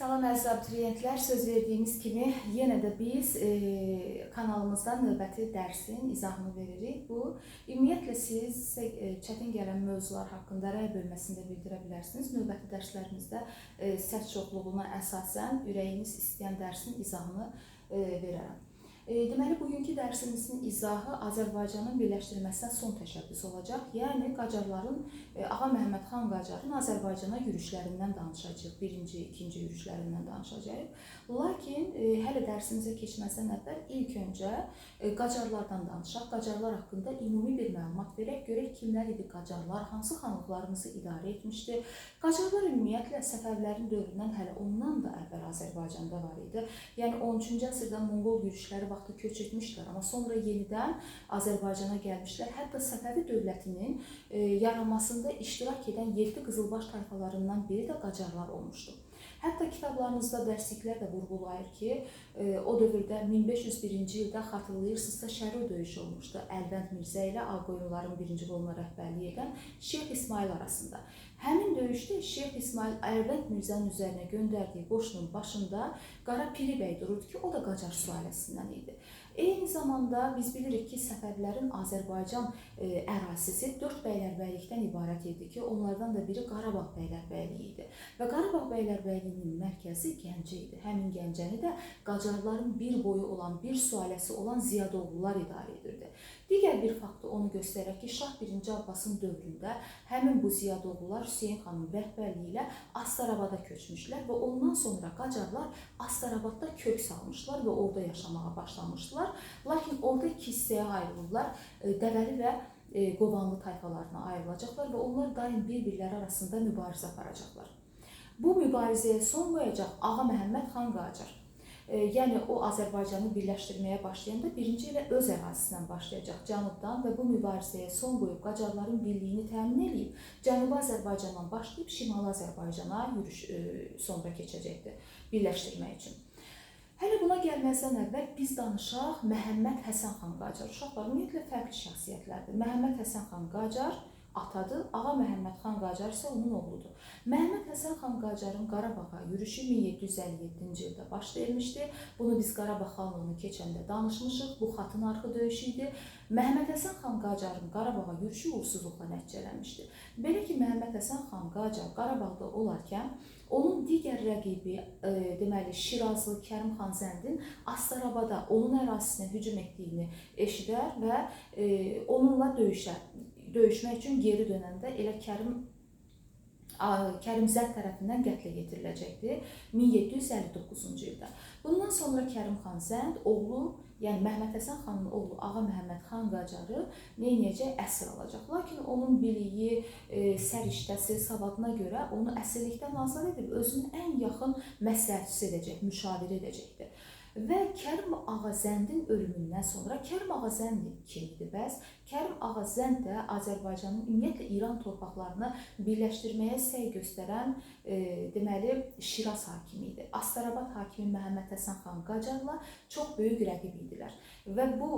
Salam əziz abituriyentlər, söz verdiyimiz kimi yenə də biz kanalımızdan növbəti dərsin izahını veririk. Bu, ümumiyyətlə siz çətin gələn mövzular haqqında rəy bölməsində bildirə bilərsiniz. Növbəti dərslərimizdə səs çoxluğuna əsasən ürəyiniz istəyən dərsin izahını verərəm. Deməli, bugünkü dərsimizin izahı Azərbaycanın birləşdirilməsinə son təşəbbüs olacaq. Yəni, Qacarların, Ağa Məhəmməd xan Qacarın Azərbaycana yürüşlərindən danışacağıq. Birinci, ikinci yürüşlərindən danışacağıq. Lakin, hələ dərsimizə keçməzdən əvvəl ilk öncə Qacarlardan danışaq. Qacarlar haqqında ümumi bir məlumat verək. Görək kimlər idi Qacarlar, hansı xanlıqlarımızı idarə etmişdi. Qacarlar ümumiyyətlə Səfəvlərin dövründən hələ ondan da əvvəl Azərbaycanda var idi. Yəni, 13-cü əsrdə Monqol yürüşləri vaxtı köç etmişlər, amma sonra yenidən Azərbaycana gəlmişlər. Hətta Səfəvi dövlətinin yaranmasında iştirak edən 7 qızılbaş tayfalarından biri də Qacarlar olmuşdu. Hətta kitablarınızda dərsliklər də vurğulayır ki, o dövrdə 1501-ci ildə xatırlayırsınızsa Şəro döyüşü olmuşdu. Əlvənd Mirzə ilə Ağqoyunluların birinci qoluna rəhbərlik edən Şeyx İsmail arasında. Həmin döyüşdə Şeyx İsmail Əlvənd Mirzənin üzərinə göndərdiyi qoşunun başında Qara Piri bəy dururdu ki, o da Qacar sülaləsindən idi. Eyni zamanda biz bilirik ki, Səfəvlərin Azərbaycan ərazisi 4 bəylərbəylikdən ibarət idi ki, onlardan da biri Qarabağ bəylərbəyliyi idi. Və Qarabağ bəylərbəyliyinin mərkəzi Gəncə idi. Həmin Gəncəni də Qacarların bir boyu olan, bir sülaləsi olan Ziyadoğlular idarə edirdi. Digər bir faktı onu göstərək ki, Şah 1-ci Abbasın dövründə həmin bu Ziyadoğlular Hüseyin xanın rəhbərliyi ilə Astarabada köçmüşlər və ondan sonra Qacarlar Astarabadda kök salmışlar və orada yaşamağa başlamışlar. Lakin orada iki hissəyə ayrılırlar. Dəvəli və Qovanlı tayfalarına ayrılacaqlar və onlar daim bir-birləri arasında mübarizə aparacaqlar. Bu mübarizəyə son qoyacaq Ağa Məhəmməd xan Qacar. Yəni, o Azərbaycanı birləşdirməyə başlayanda birinci ilə öz ərazisindən başlayacaq cənubdan və bu mübarizəyə son qoyub Qacarların birliyini təmin edib Cənubi Azərbaycandan başlayıb Şimali Azərbaycana yürüş sonra keçəcəkdir birləşdirmək üçün. Hələ buna gəlməzdən əvvəl biz danışaq Məhəmməd Həsən xan Qacar. Uşaqlar ümumiyyətlə fərqli şəxsiyyətlərdir. Məhəmməd Həsən xan Qacar atadır, Ağa Məhəmməd xan Qacar isə onun oğludur. Məhəmməd Həsən xan Qacarın Qarabağa yürüşü 1757-ci ildə baş vermişdi. Bunu biz Qarabağ xanlığını keçəndə danışmışıq. Bu xatın arxı döyüşü idi. Məhəmməd Həsən xan Qacarın Qarabağa yürüşü uğursuzluqla nəticələnmişdi. Belə ki, Məhəmməd Həsən xan Qacar Qarabağda olarkən onun digər rəqibi, deməli, Şirazlı Kərim xan Zəndin Astarabada onun ərazisinə hücum etdiyini eşidər və onunla döyüşmək üçün geri dönəndə elə Kərim Zənd tərəfindən qətlə yetiriləcəkdir 1759-cu ildə. Bundan sonra Kərim xan Zənd oğlu, yəni Məhəmməd Həsən xanın oğlu Ağa Məhəmməd xan Qacarı neynəyəcək? Əsir alacaq. Lakin onun biliyi, səriştəsi, savadına görə onu əsirlikdən azad edib özünün ən yaxın məsləhətçisi edəcək, müşavir edəcəkdir. Və Kərim Ağa Zəndin ölümündən sonra Kərim Ağa Zənd kimdir bəs? Kərim Ağa Zənd də Azərbaycanın ümumiyyətlə İran torpaqlarını birləşdirməyə səy göstərən deməli Şiraz hakimi idi. Astarabad hakimi Məhəmməd Həsən xan Qacarla çox böyük rəqib idilər. Və bu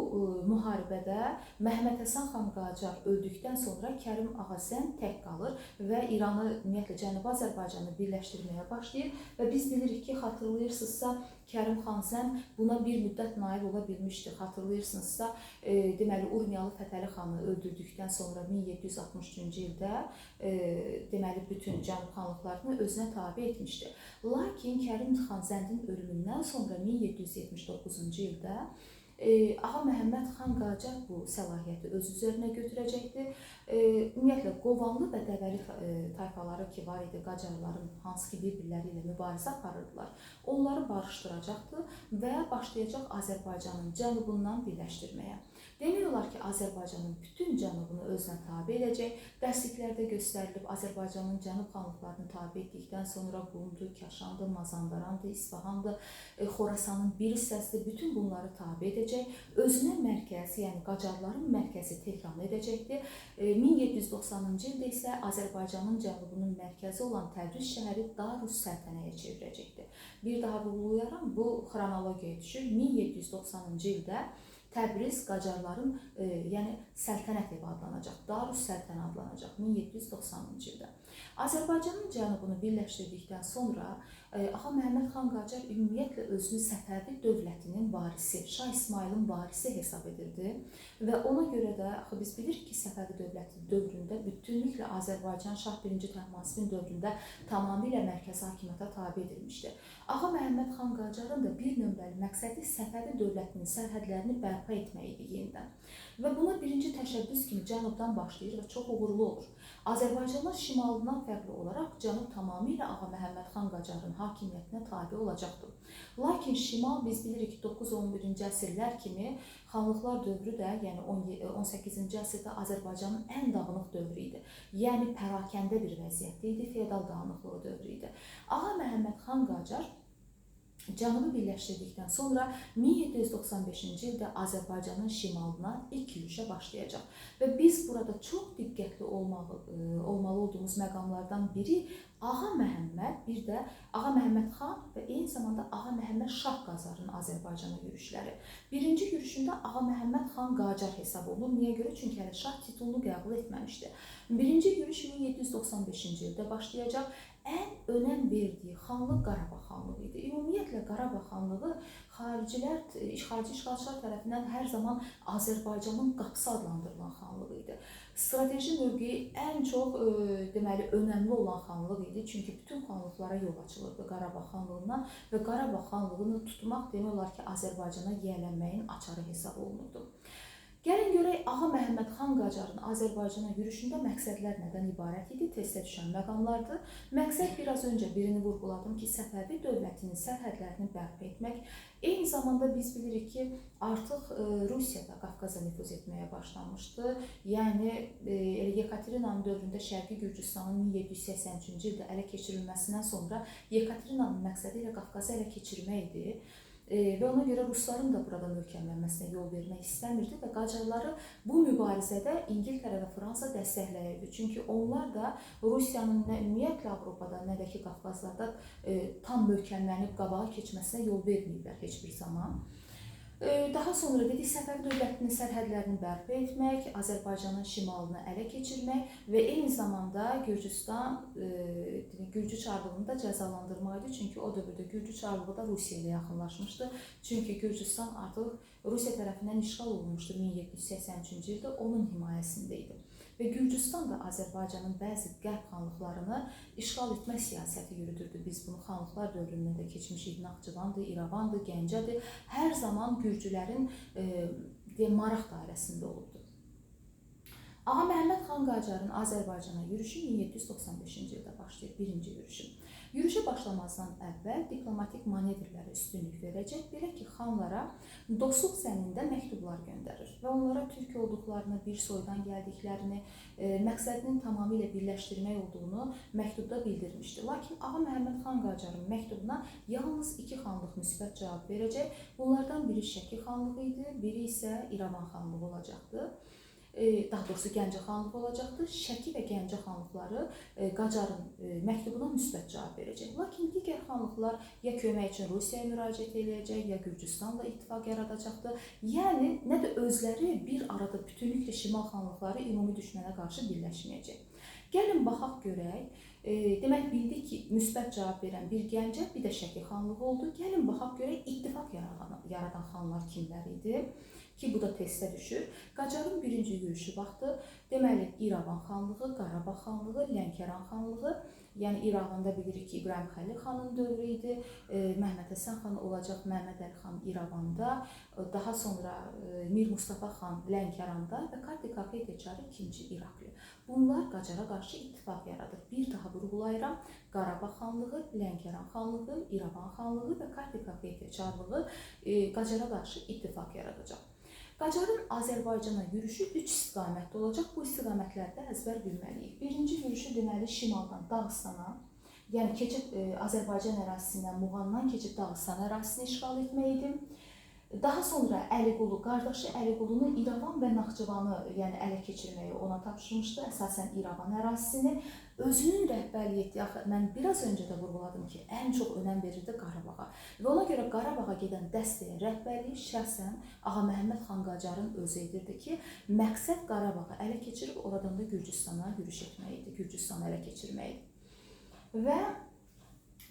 müharibədə Məhəmməd Həsən xan Qacar öldükdən sonra Kərim Ağa Zənd tək qalır və İranı, ümumiyyətlə Cənubi Azərbaycanı birləşdirməyə başlayır və biz bilirik ki, xatırlayırsınızsa Kərim xan Zənd buna bir müddət nail ola bilmişdi. Xatırlayırsınızsa, deməli Urmiyalı Fətəli xanı öldürdükdən sonra 1763-cü ildə deməli bütün Cənub xanlıqlarını özünə tabe etmişdi. Lakin Kərim xan Zəndin ölümündən sonra 1779-cu ildə Ağa Məhəmməd xan Qacar bu səlahiyyəti öz üzərinə götürəcəkdir. Ümumiyyətlə, Qovanlı və Dəvəli tayfaları ki var idi, Qacarların hansı ki bir-birləri ilə mübarizə aparırdılar, onları barışdıracaqdır və başlayacaq Azərbaycanın cənubundan birləşdirməyə. Demək olar ki, Azərbaycanın bütün cənubunu özünə tabe edəcək. Dərsliklərdə göstərilib Azərbaycanın cənub xanlıqlarını tabe etdikdən sonra Qumdur, Kaşandır, Mazandarandır, İsfahandır, Xorasanın bir hissəsidir, bütün bunları tabe edəcək. Özünə mərkəzi, yəni Qacarların mərkəzi Tehran edəcəkdir. 1790-cı ildə isə Azərbaycanın cənubunun mərkəzi olan Təbriz şəhəri Darus Səltənəyə çevirəcəkdir. Bir daha vurğulayarım, bu xronologiyaya düşür. 1790-cı ildə Təbriz Qacarların yəni Səltənət evi adlanacaq, Darus Səltənə adlanacaq 1790-cı ildə. Azərbaycanın cənubunu birləşdirdikdən sonra Ağa Məhəmməd xan Qacar ümumiyyətlə özünü Səfəvi dövlətinin varisi, Şah İsmayılın varisi hesab edirdi və ona görə də axı biz bilirik ki, Səfəvi dövləti dövründə bütünlüklə Azərbaycan Şah 1-ci Təhmasibin dövründə tamamilə mərkəzi hakimiyyətə tabe edilmişdi. Ağa Məhəmməd xan Qacarın da bir nömrəli məqsədi Səfəvi dövlətinin sərhədlərini bərpa etmək idi yenidən. Və buna birinci təşəbbüs kimi cənubdan başlayır və çox uğurlu olur. Azərbaycanın şimalından fərqli olaraq cənub tamamilə Ağa Məhəmməd xan Qacarın hakimiyyətinə tabe olacaqdır. Lakin şimal biz bilirik ki 9-11-ci əsrlər kimi xanlıqlar dövrü də, yəni 18-ci əsrdə Azərbaycanın ən dağınıq dövrü idi. Yəni pərakəndə bir vəziyyətdə idi, feodal dağınıqlığı dövrü idi. Ağa Məhəmməd xan Qacar Cənubu birləşdirdikdən sonra 1795-ci ildə Azərbaycanın şimalına ilk yürüşə başlayacaq. Və biz burada çox diqqətli olmalı olduğumuz məqamlardan biri Ağa Məhəmməd, bir də Ağa Məhəmməd xan və eyni zamanda Ağa Məhəmməd Şah Qacarın Azərbaycana yürüşləri. Birinci yürüşündə Ağa Məhəmməd xan Qacar hesab olunur. Niyə görə? Çünki hələ Şah titulunu qəbul etməmişdi. Birinci yürüş 1795-ci ildə başlayacaq. Ən önəm verdiyi xanlıq Qarabağ xanlığı idi. Ümumiyyətlə Qarabağ xanlığı xarici işğalçılar tərəfindən hər zaman Azərbaycanın qapısı adlandırılan xanlıq idi. Strateji mövqeyi ən çox deməli önəmli olan xanlıq idi. Çünki bütün xanlıqlara yol açılırdı Qarabağ xanlığından və Qarabağ xanlığını tutmaq demək olar ki, Azərbaycana yiyələnməyin açarı hesab olunurdu. Gəlin görək Ağa Məhəmməd xan Qacarın Azərbaycana yürüşündə məqsədlər nədən ibarət idi? Tezdə düşən məqamlardır. Məqsəd biraz öncə birini vurğuladım ki, Səfəvi dövlətinin sərhədlərini bərpa etmək. Eyni zamanda biz bilirik ki, artıq Rusiya da Qafqaza nüfuz etməyə başlamışdı. Yəni Yekaterinanın dövründə Şərqi Gürcüstanın 1783-cü ildə ələ keçirilməsindən sonra Yekaterinanın məqsədi ilə Qafqazı ələ keçirmək idi. Və ona görə Rusların da burada möhkəmlənməsinə yol vermək istəmirdi və Qacarları bu mübarizədə İngiltərə və Fransa dəstəkləyirdi. Çünki onlar da Rusiyanın nə ümumiyyətlə Avropada, nə də ki Qafqazlarda tam möhkəmlənib qabağa keçməsinə yol verməyiblər heç bir zaman. Daha sonra dedik, Səfəvi dövlətinin sərhədlərini bərpa etmək, Azərbaycanın şimalını ələ keçirmək və eyni zamanda Gürcü Çarlığını da cəzalandırmaq idi. Çünki o dövrdə Gürcü Çarlığı da Rusiya ilə yaxınlaşmışdı. Çünki Gürcüstan artıq Rusiya tərəfindən işğal olunmuşdu 1783-cü ildə, onun himayəsində idi. Və Gürcüstan da Azərbaycanın bəzi qərb xanlıqlarını işğal etmə siyasəti yürüdürdü. Biz bunu xanlıqlar dövründə də keçmişik. Naxçıvandır, İrəvandır, Gəncədir. Hər zaman Gürcülərin maraq dairəsində olubdu. Ağa Məhəmməd xan Qacarın Azərbaycana yürüşü 1795-ci ildə başlayır, birinci yürüşü. Yürüşə başlamazdan əvvəl diplomatik manevrlərə üstünlük verəcək, belə ki, xanlara dostluq zəminində məktublar göndərir və onlara türk olduqlarını, bir soydan gəldiklərini, məqsədinin tamamilə birləşdirmək olduğunu məktubda bildirmişdi. Lakin Ağa Məhəmməd xan Qacarın məktubuna yalnız 2 xanlıq müsbət cavab verəcək. Bunlardan biri Şəki xanlığı idi, biri isə İrəvan xanlığı olacaqdı. Daha doğrusu Gəncə xanlığı olacaqdır. Şəki və Gəncə xanlıqları Qacarın məktubuna müsbət cavab verəcək. Lakin digər xanlıqlar ya kömək üçün Rusiyaya müraciət edəcək, ya Gürcüstanla ittifaq yaradacaqdır. Yəni, nə də özləri bir arada bütünlüklə şimal xanlıqları ümumi düşmənə qarşı birləşməyəcək. Gəlin baxaq görək. Demək bildik ki, müsbət cavab verən bir Gəncə, bir də Şəki xanlığı oldu. Gəlin baxaq görək, ittifaq yaradan xanlar kimlər idi? Ki, bu da testə düşür. Qacarın birinci yürüşü vaxtı, deməli, İrəvan xanlığı, Qarabağ xanlığı, Lənkəran xanlığı, yəni İrəvanda bilirik ki, İbrahim Xəlil xanın dövrü idi, Məhəmməd Həsən xan olacaq, Məhəmməd Əli xan İrəvanda, daha sonra Mir Mustafa xan Lənkəranda və Kartli Teçarı ikinci İraqlı. Bunlar Qacara qarşı ittifaq yaradır. Bir daha vurğulayıram, Qarabağ xanlığı, Lənkəran xanlığı, İrəvan xanlığı və Kartli Teçarlığı Qacara qarşı ittifaq yaradacaq. Qacarın Azərbaycana yürüşü 3 istiqamətdə olacaq. Bu istiqamətlərdə əzbər bilməliyik. Birinci yürüşü deməli şimaldan Dağıstana, yəni keçib Azərbaycan ərazisindən, Muğamdan keçib Dağıstan ərazisini işğal etmək idi. Daha sonra Əliqulu, qardaşı Əliqulunu İrəvan və Naxçıvanı ələ keçirməyi ona tapşırmışdı, əsasən İrəvan ərazisini. Özünün rəhbərliyi etdiyi, mən biraz öncə də vurğuladım ki, ən çox önəm verirdi Qarabağa. Və ona görə Qarabağa gedən dəstəyə rəhbərliyi şəxsən Ağa Məhəmməd xan Qacarın özü edirdi ki, məqsəd Qarabağı ələ keçirib oradan da Gürcüstana yürüş etmək idi, Gürcüstanı ələ keçirmək idi. Və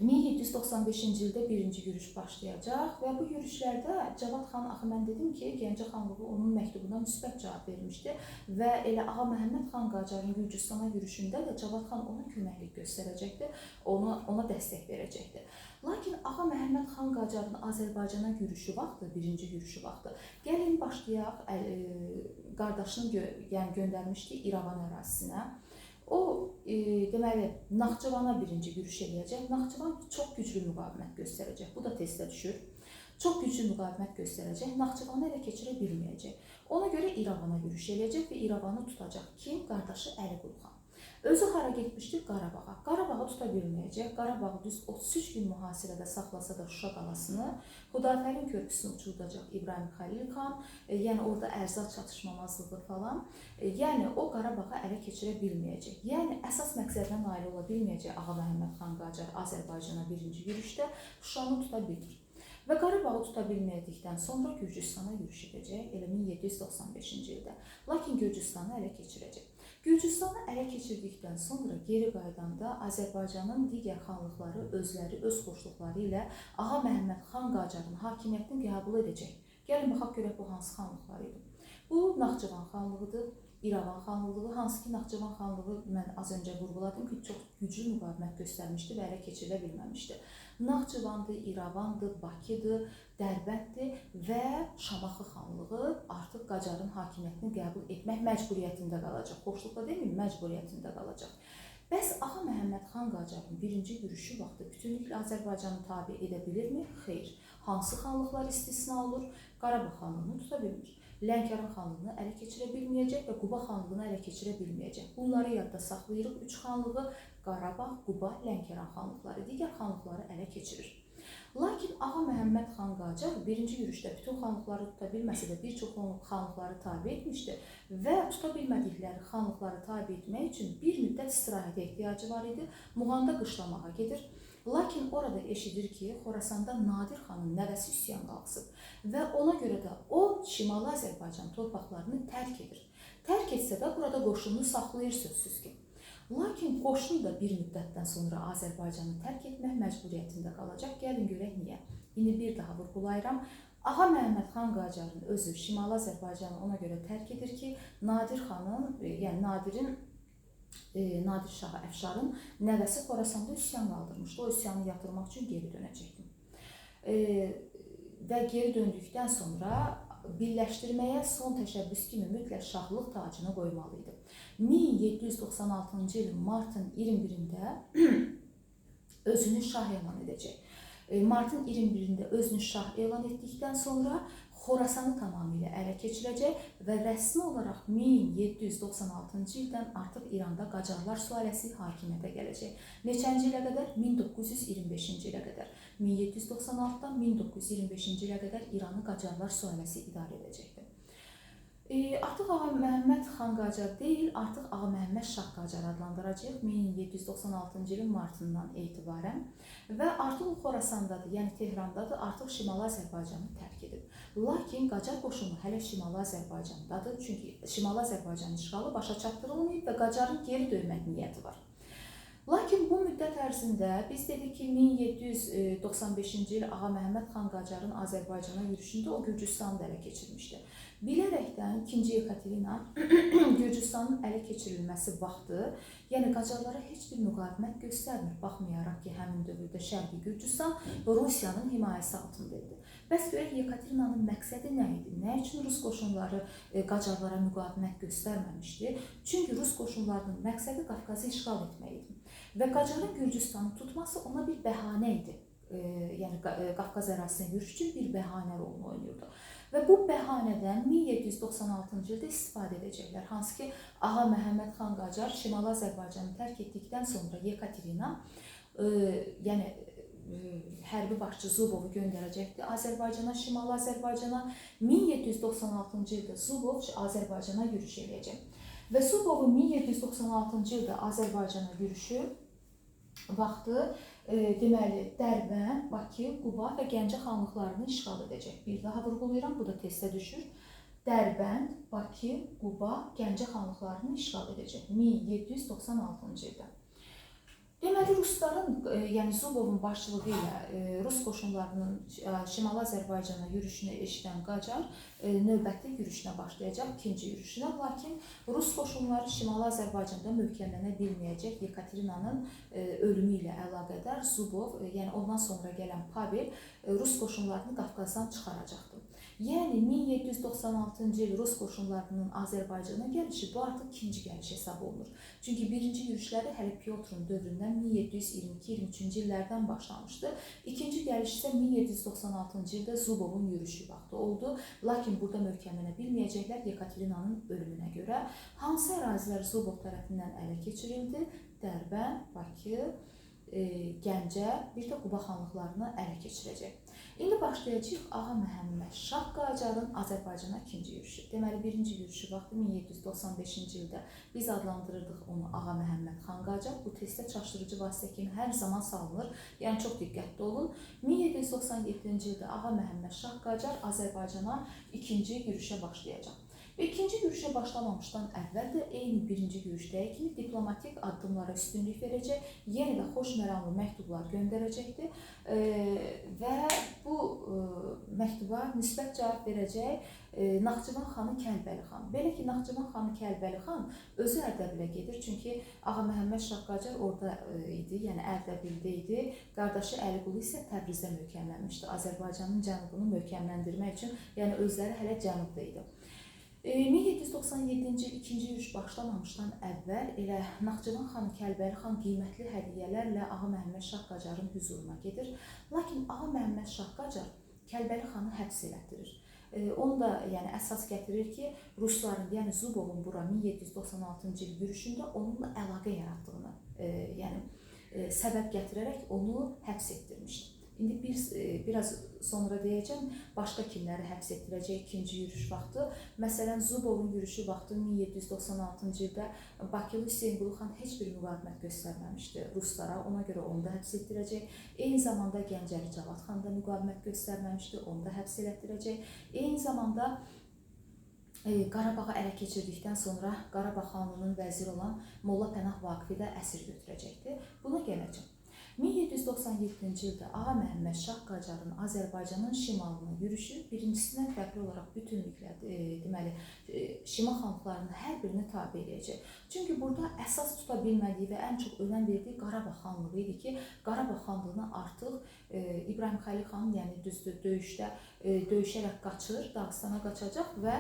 1795-ci ildə birinci yürüş başlayacaq və bu yürüşlərdə Cavad xan, axı mən dedim ki, Gəncə xanlığı onun məktubuna müsbət cavab vermişdi və elə Ağa Məhəmməd xan Qacarın Gürcüstana yürüşündə də Cavad xan ona köməklik göstərəcəkdi, ona dəstək verəcəkdi. Lakin Ağa Məhəmməd xan Qacarın Azərbaycana yürüşü vaxtı, birinci yürüşü vaxtı, gəlin başlayaq, qardaşını göndərmişdi İrəvan ərazisinə. O, deməli, Naxçıvana birinci yürüş eləyəcək. Naxçıvan çox güclü müqavimət göstərəcək. Bu da testə düşür. Çox güclü müqavimət göstərəcək. Naxçıvanı elə keçirə bilməyəcək. Ona görə İrəvana yürüş eləyəcək və İrəvanı tutacaq. Kim? Qardaşı Əliqulu xan. Özü hara getmişdir? Qarabağa. Qarabağı tuta bilməyəcək. Qarabağı düz 33 gün mühasirədə saxlasa da Şuşa qalasını, Xudafərin körpüsünü uçurdacaq İbrahim Xəlil xan, yəni orada ərzaq çatışmamazlığı falan, yəni o Qarabağı ələ keçirə bilməyəcək. Yəni əsas məqsədinə nail ola bilməyəcək Ağa Məhəmməd xan Qacar Azərbaycana birinci yürüşdə Şuşanı tuta bilir. Və Qarabağı tuta bilmədikdən sonra Gürcüstana yürüş edəcək, elə 1795-ci ildə. Lakin Gürcüstanı ələ keçirəcək. Gürcüstanı ələ keçirdikdən sonra geri qaydanda Azərbaycanın digər xanlıqları özləri öz xoşluqları ilə Ağa Məhəmməd xan Qacarın hakimiyyətini qəbul edəcək. Gəlin baxaq görək bu hansı xanlıqlar idi. Bu Naxçıvan xanlığıdır, İrəvan xanlığı, hansı ki Naxçıvan xanlığı mən az öncə vurğuladım ki, çox güclü müqavimət göstərmişdi və ələ keçirilə bilməmişdi. Naxçıvandır, İrəvandır, Bakıdır, Dərbənddir və Şamaxı xanlığı artıq Qacarın hakimiyyətini qəbul etmək məcburiyyətində qalacaq. Xoşluqla deməyim, məcburiyyətində qalacaq. Bəs Ağa Məhəmməd xan Qacarın birinci yürüşü vaxtı bütünlüklə Azərbaycanı tabe edə bilirmi? Xeyr. Hansı xanlıqlar istisna olur? Qarabağ xanlığını tuta bilmir. Lənkəran xanlığını ələ keçirə bilməyəcək və Quba xanlığını ələ keçirə bilməyəcək. Bunları yadda saxlayırıq. Üç xanlığı Qarabağ, Quba, Lənkəran xanlıqları, digər xanlıqları ələ keçirir. Lakin Ağa Məhəmməd xan Qacar birinci yürüşdə bütün xanlıqları tuta bilməsə də bir çox xanlıqları tabe etmişdi və tuta bilmədikləri xanlıqları tabe etmək üçün bir müddət istirahətə ehtiyacı var idi. Muğanda qışlamağa gedir. Lakin orada eşidir ki, Xorasanda Nadir xanın nəvəsi üsyan qalxısıb və ona görə də o, Şimali Azərbaycan torpaqlarını tərk edir. Tərk etsə də burada qoşununu saxlayır sözsüz ki. Lakin qoşun da bir müddətdən sonra Azərbaycanı tərk etmək məcburiyyətində qalacaq. Gəlin görək niyə. İndi bir daha vurğulayıram. Ağa Məhəmməd xan Qacarın özü Şimali Azərbaycanı ona görə tərk edir ki, Nadir xanın, yəni Nadir Şah Əfşarın nəvəsi Xorasanda üsyan qaldırmışdı. O üsyanı yatırmaq üçün geri dönəcəkdi. Və geri döndükdən sonra birləşdirməyə son təşəbbüs kimi mütləq şahlıq tacını qoymalıydı. 1796-cı ilin martın 21-də özünü şah elan edəcək. Martın 21-də özünü şah elan etdikdən sonra Xorasanı tamamilə ələ keçirəcək və rəsmi olaraq 1796-cı ildən artıq İranda Qacarlar sülaləsi hakimiyyətə gələcək. Neçənci ilə qədər? 1925-ci ilə qədər. 1796-dan 1925-ci ilə qədər İranı Qacarlar sülaləsi idarə edəcəkdir. Artıq Ağa Məhəmməd xan Qacar deyil, artıq Ağa Məhəmməd Şah Qacar adlandıracaq 1796-cı ilin martından etibarən və artıq o Xorasandadır, yəni Tehrandadır, artıq Şimali Azərbaycanı tərk edib. Lakin Qacar qoşunu hələ Şimali Azərbaycandadır, çünki Şimali Azərbaycan işğalı başa çatdırılmayıb və Qacarın geri dönmək niyyəti var. Lakin bu müddət ərzində biz dedik ki, 1795-ci il Ağa Məhəmməd xan Qacarın Azərbaycana yürüşündə o Gürcüstanı da ələ keçirmişdi. Bilərəkdən 2-ci Yekaterina Gürcüstanın ələ keçirilməsi vaxtı, yəni Qacarlara heç bir müqavimət göstərmir, baxmayaraq ki, həmin dövrdə Şərqi Gürcüstan Rusiyanın himayəsi altında idi. Bəs görək Yekaterinanın məqsədi nə idi? Nə üçün Rus qoşunları Qacarlara müqavimət göstərməmişdi? Çünki Rus qoşunlarının məqsədi Qafqazı işğal etmək idi. Və Qacarın Gürcüstanı tutması ona bir bəhanə idi. Yəni Qafqaz ərazisinə yürüş üçün bir bəhanə rolunu oynayırdı. Və bu bəhanədən 1796-cı ildə istifadə edəcəklər. Hansı ki, Ağa Məhəmməd xan Qacar Şimali Azərbaycanı tərk etdikdən sonra Yekaterina, yəni hərbi başçı Zubovu göndərəcəkdir Azərbaycana, Şimali Azərbaycana. 1796-cı ildə Zubov Azərbaycana yürüş edəcək. Və Zubovun 1796-cı ildə Azərbaycana yürüşü vaxtı deməli Dərbənd, Bakı, Quba və Gəncə xanlıqlarını işğal edəcək. Bir daha vurğulayıram, bu da testə düşür. Dərbənd, Bakı, Quba, Gəncə xanlıqlarını işğal edəcək 1796-cı ildə. Deməli, Rusların, yəni Zubovun başçılığı ilə Rus qoşunlarının Şimali Azərbaycana yürüşünü eşidən Qacar növbəti yürüşünə başlayacaq, ikinci yürüşünə. Lakin Rus qoşunları Şimali Azərbaycanda möhkəmlənə bilməyəcək. Yekaterinanın ölümü ilə əlaqədar Zubov, yəni ondan sonra gələn Pavel Rus qoşunlarını Qafqazdan çıxaracaqdır. Yəni 1796-cı il Rus qoşunlarının Azərbaycana gəlişi bu artıq ikinci gəliş hesab olunur. Çünki birinci yürüşləri hələ Pyotrun dövründən 1722-23-cü illərdən başlamışdı. İkinci gəliş isə 1796-cı ildə Zubovun yürüşü vaxtı oldu. Lakin burada möhkəmlənə bilməyəcəklər Yekaterinanın ölümünə görə. Hansı ərazilər Zubov tərəfindən ələ keçirildi? Dərbənd, Bakı, Gəncə, bir də Quba xanlıqlarını ələ keçirəcək. İndi başlayacağıq Ağa Məhəmməd Şah Qacarın Azərbaycana ikinci yürüşü. Deməli, birinci yürüşü vaxtı 1795-ci ildə biz adlandırırdıq onu Ağa Məhəmməd Xan Qacar. Bu testdə çaşdırıcı vasitə kimi hər zaman salınır. Yəni, çox diqqətli olun. 1797-ci ildə Ağa Məhəmməd Şah Qacar Azərbaycana ikinci yürüşə başlayacaq. Və ikinci yürüşə başlamamışdan əvvəl də eyni birinci yürüşdəyi kimi diplomatik addımlara üstünlük verəcək, yenə də xoş məramlı məktublar göndərəcəkdir və bu məktuba müsbət cavab verəcək Naxçıvan xanı Kəlbəli xan. Belə ki, Naxçıvan xanı Kəlbəli xan özü Ərdəbilə gedir, çünki Ağa Məhəmməd Şah Qacar orada idi, yəni Ərdəbildə idi. Qardaşı Əliqulu isə Təbrizdə möhkəmlənmişdi, Azərbaycanın cənubunu möhkəmləndirmək üçün, yəni özləri hələ cənubda idi. 1797-ci il ikinci yürüş başlamamışdan əvvəl elə Naxçıvan xanı Kəlbəli xan qiymətli hədiyyələrlə Ağa Məhəmməd Şah Qacarın hüzuruna gedir. Lakin Ağa Məhəmməd Şah Qacar Kəlbəli xanı həbs elətdirir. Onu da yəni əsas gətirir ki, Rusların, yəni Zubovun bura 1796-cı il yürüşündə onunla əlaqə yaratdığını, yəni səbəb gətirərək onu həbs etdirmişdir. İndi biraz sonra deyəcəm, başqa kimləri həbs etdirəcək ikinci yürüş vaxtı. Məsələn, Zubovun yürüşü vaxtı 1796-cı ildə Bakılı Hüseynqulu xan heç bir müqavimət göstərməmişdi Ruslara, ona görə onu da həbs etdirəcək. Eyni zamanda Gəncəli Cavad xan da müqavimət göstərməmişdi, onu da həbs elətdirəcək. Eyni zamanda Qarabağı ələ keçirdikdən sonra Qarabağ xanlığının vəziri olan Molla Pənah Vaqifi də əsir götürəcəkdir. Buna gələcəm. 1797-ci ildə Ağa Məhəmməd Şah Qacarın Azərbaycanın şimalına yürüşü birincisindən fərqli olaraq bütünlüklə deməli şimal xanlıqlarının hər birini tabe edəcək. Çünki burada əsas tuta bilmədiyi və ən çox önəm verdiyi Qarabağ xanlığı idi ki, Qarabağ xanlığını artıq İbrahim Xəlil xan, yəni düzdür, döyüşərək qaçır, Dağıstana qaçacaq və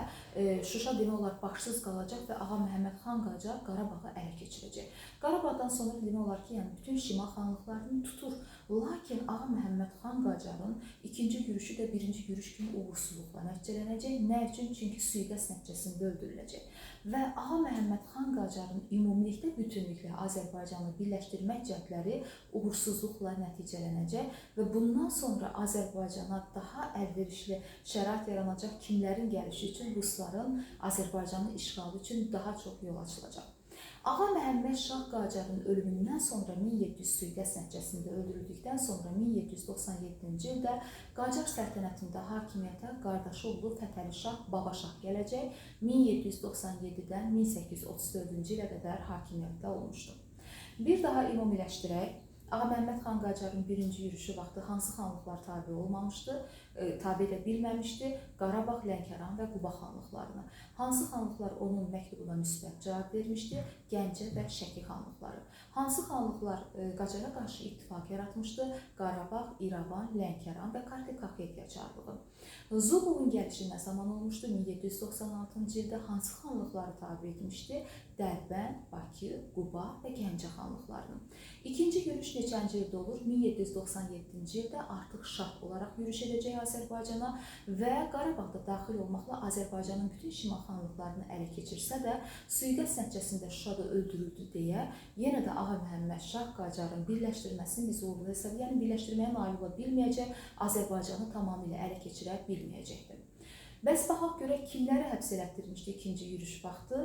Şuşa demək olar başsız qalacaq və Ağa Məhəmməd Xan Qacar Qarabağı ələ keçirəcək. Qarabağdan sonra demək olar ki, yəni bütün şimal xanlıqlarını tutur. Lakin Ağa Məhəmməd Xan Qacarın ikinci yürüşü də birinci yürüş kimi uğursuzluqla nəticələnəcək. Nə üçün? Çünki sui-qəsd nəticəsində öldürüləcək. Və Ağa Məhəmməd Xan Qacarın ümumilikdə bütünlüklə Azərbaycanı birləşdirmək cəhdləri uğursuzluqla nəticələnəcək və bundan sonra Azərbaycana daha əlverişli şərait yaranacaq, kimlərin gəlişi üçün Rusların Azərbaycanı işğalı üçün daha çox yol açılacaq. Ağa Məhəmməd Şah Qacarın ölümündən sonra 1700 sui-qəsd nəticəsində öldürüldükdən sonra 1797-ci ildə Qacar səltənətində hakimiyyətə qardaşı oğlu Fətəli Şah Baba Şah gələcək, 1797-dən 1834-cü ilə qədər hakimiyyətdə olmuşdur. Bir daha ümumiləşdirək. Ağa Məhəmməd Xan Qacarın birinci yürüşü vaxtı hansı xanlıqlar tabe olmamışdı, tabe edə bilməmişdi? Qarabağ, Lənkəran və Quba xanlıqlarını. Hansı xanlıqlar onun məktubuna müsbət cavab vermişdi? Gəncə və Şəki xanlıqları. Hansı xanlıqlar Qacara qarşı ittifaq yaratmışdı? Qarabağ, İrəvan, Lənkəran və Kartli-Kaxetya çarlığı. Zubovun gəlişi nə zaman olmuşdu? 1796-cı ildə hansı xanlıqları tabe etmişdi? Dərbənd, Bakı, Quba və Gəncə xanlıqlarını. İkinci yürüş neçənci ildə olur? 1797-ci ildə artıq şah olaraq yürüş edəcək Azərbaycana və Qarabağda daxil olmaqla Azərbaycanın bütün şimal xanlıqlarını ələ keçirsə də, sui-qəsd nəticəsində Şuşada öldürüldü deyə yenə də Ağa Məhəmməd Şah Qacarın birləşdirməsini biz uğurlu hesab, yəni birləşdirməyə nail ola bilməyəcək, Azərbaycanı tamamilə ələ keçirə bilməyəcəkdir. Bəs baxaq görək kimləri həbs elətdirmişdi ikinci yürüş vaxtı?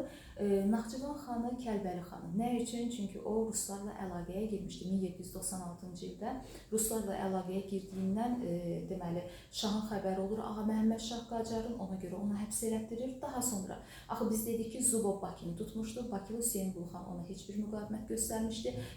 Naxçıvan xanı, Kəlbəli xanı. Nə üçün? Çünki o ruslarla əlaqəyə girmişdi 1796-cı ildə. Ruslarla əlaqəyə girdiyindən deməli şahın xəbəri olur Ağa Məhəmməd Şah Qacarın, ona görə onu həbs elətdirir. Daha sonra axı biz dedik ki, Zubov Bakını tutmuşdu. Bakılı Hüseynqulu xan ona heç bir müqavimət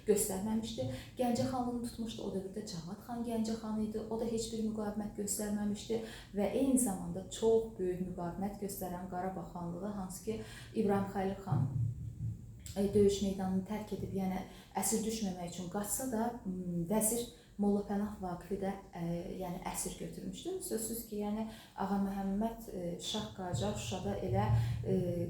göstərməmişdi. Gəncə xanlığını tutmuşdu. O dövrdə Cavad xan Gəncə xanı idi. O da heç bir müqavimət göstərməmişdi və eyni zamanda çox böyük müqavimət göstərən Qarabağ xanlığı, hansı ki İbrahim Xəlil xan döyüş meydanını tərk edib, yəni əsir düşməmək üçün qaçsa da vəzir Molla Pənah Vaqifi də yəni əsir götürmüşdü. Sözsüz ki, yəni Ağa Məhəmməd Şah Qacar Şuşada elə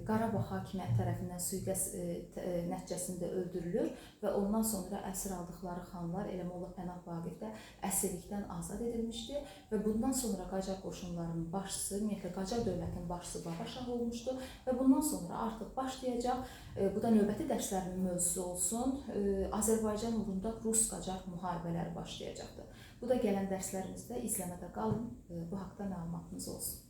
Qarabağ hakimiyyəti tərəfindən sui-qəsd nəticəsində öldürülür və ondan sonra əsir aldıqları xanlar elə Molla Pənah Vaqif də əsirlikdən azad edilmişdi və bundan sonra Qacar qoşunlarının başçısı, ümumiyyətlə Qacar dövlətinin başçısı Baba Şah olmuşdu və bundan sonra artıq başlayacaq, bu da növbəti dərslərimin mövzusu olsun, Azərbaycan uğrunda Rus-Qacar müharibələri başlayacaqdır. Bu da gələn dərslərimizdə izləmədə qalın, bu haqda məlumatınız olsun.